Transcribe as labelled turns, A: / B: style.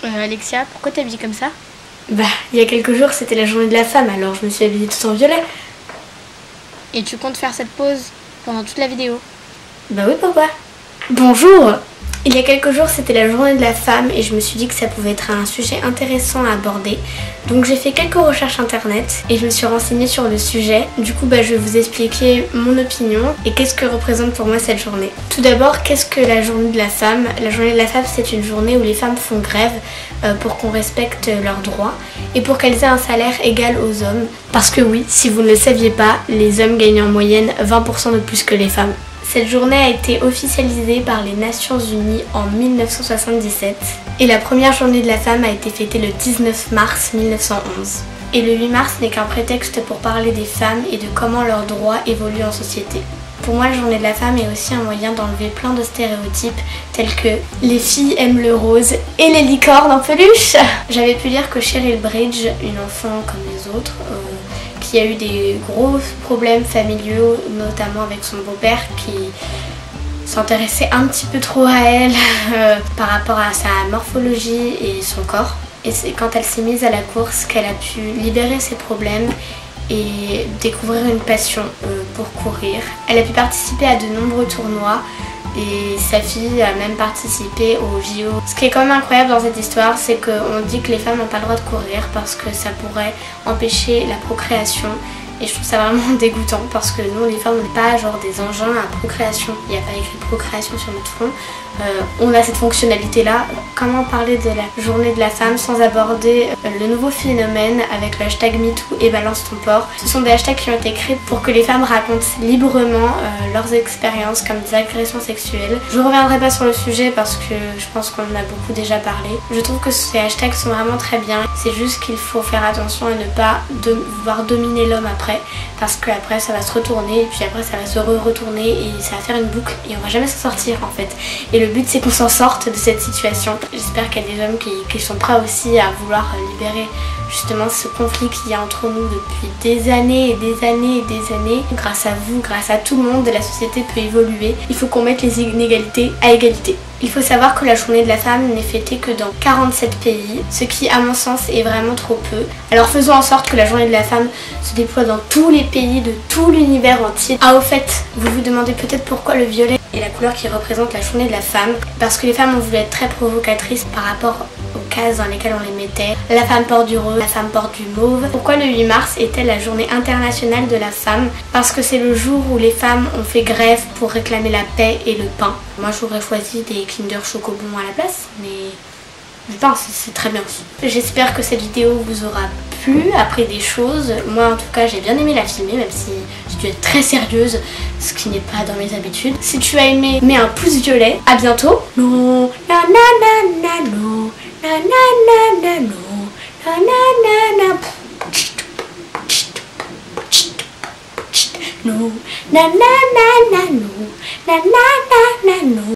A: Alexia, pourquoi t'es habillée comme ça?
B: Bah, il y a quelques jours, c'était la journée de la femme, alors je me suis habillée tout en violet.
A: Et tu comptes faire cette pose pendant toute la vidéo?
B: Bah oui, papa. Bonjour. Il y a quelques jours, c'était la journée de la femme et je me suis dit que ça pouvait être un sujet intéressant à aborder. Donc j'ai fait quelques recherches internet et je me suis renseignée sur le sujet. Du coup, je vais vous expliquer mon opinion et qu'est-ce que représente pour moi cette journée. Tout d'abord, qu'est-ce que la journée de la femme? La journée de la femme, c'est une journée où les femmes font grève pour qu'on respecte leurs droits et pour qu'elles aient un salaire égal aux hommes. Parce que oui, si vous ne le saviez pas, les hommes gagnent en moyenne 20% de plus que les femmes. Cette journée a été officialisée par les Nations Unies en 1977 et la première journée de la femme a été fêtée le 19 mars 1911. Et le 8 mars n'est qu'un prétexte pour parler des femmes et de comment leurs droits évoluent en société. Pour moi, la journée de la femme est aussi un moyen d'enlever plein de stéréotypes tels que les filles aiment le rose et les licornes en peluche. J'avais pu lire que Cheryl Bridge, une enfant comme les autres, qui a eu des gros problèmes familiaux, notamment avec son beau-père qui s'intéressait un petit peu trop à elle par rapport à sa morphologie et son corps. Et c'est quand elle s'est mise à la course qu'elle a pu libérer ses problèmes et découvrir une passion pour courir. Elle a pu participer à de nombreux tournois et sa fille a même participé au JO. Ce qui est quand même incroyable dans cette histoire, c'est qu'on dit que les femmes n'ont pas le droit de courir parce que ça pourrait empêcher la procréation. Et je trouve ça vraiment dégoûtant parce que nous les femmes on n'est pas genre des engins à procréation. Il n'y a pas écrit procréation sur notre front. On a cette fonctionnalité là. Comment parler de la journée de la femme sans aborder le nouveau phénomène avec le hashtag MeToo et Balance ton porc. Ce sont des hashtags qui ont été créés pour que les femmes racontent librement leurs expériences comme des agressions sexuelles. Je ne reviendrai pas sur le sujet parce que je pense qu'on en a beaucoup déjà parlé. Je trouve que ces hashtags sont vraiment très bien. C'est juste qu'il faut faire attention à ne pas vouloir dominer l'homme après. Parce qu'après ça va se retourner et puis après ça va se retourner et ça va faire une boucle et on va jamais s'en sortir en fait. Et le but c'est qu'on s'en sorte de cette situation. J'espère qu'il y a des hommes qui sont prêts aussi à vouloir libérer justement ce conflit qu'il y a entre nous depuis des années et des années et des années. Grâce à vous, grâce à tout le monde, la société peut évoluer. Il faut qu'on mette les inégalités à égalité. Il faut savoir que la journée de la femme n'est fêtée que dans 47 pays, ce qui à mon sens est vraiment trop peu. Alors faisons en sorte que la journée de la femme se déploie dans tous les pays de tout l'univers entier. Ah au fait, vous vous demandez peut-être pourquoi le violet est la couleur qui représente la journée de la femme. Parce que les femmes ont voulu être très provocatrices par rapport aux cases dans lesquelles on les mettait. La femme porte du rose, la femme porte du mauve. Pourquoi le 8 mars est-elle la journée internationale de la femme? Parce que c'est le jour où les femmes ont fait grève pour réclamer la paix et le pain. Moi j'aurais choisi des Kinder Chocobon à la place, mais le pain c'est très bien aussi. J'espère que cette vidéo vous aura plu, appris des choses. Moi en tout cas j'ai bien aimé la filmer, même si j'ai dû être très sérieuse, ce qui n'est pas dans mes habitudes. Si tu as aimé, mets un pouce violet. À bientôt. Non, na na na na no, na na na na no, na na na na. No, na na na na no, na na na na no.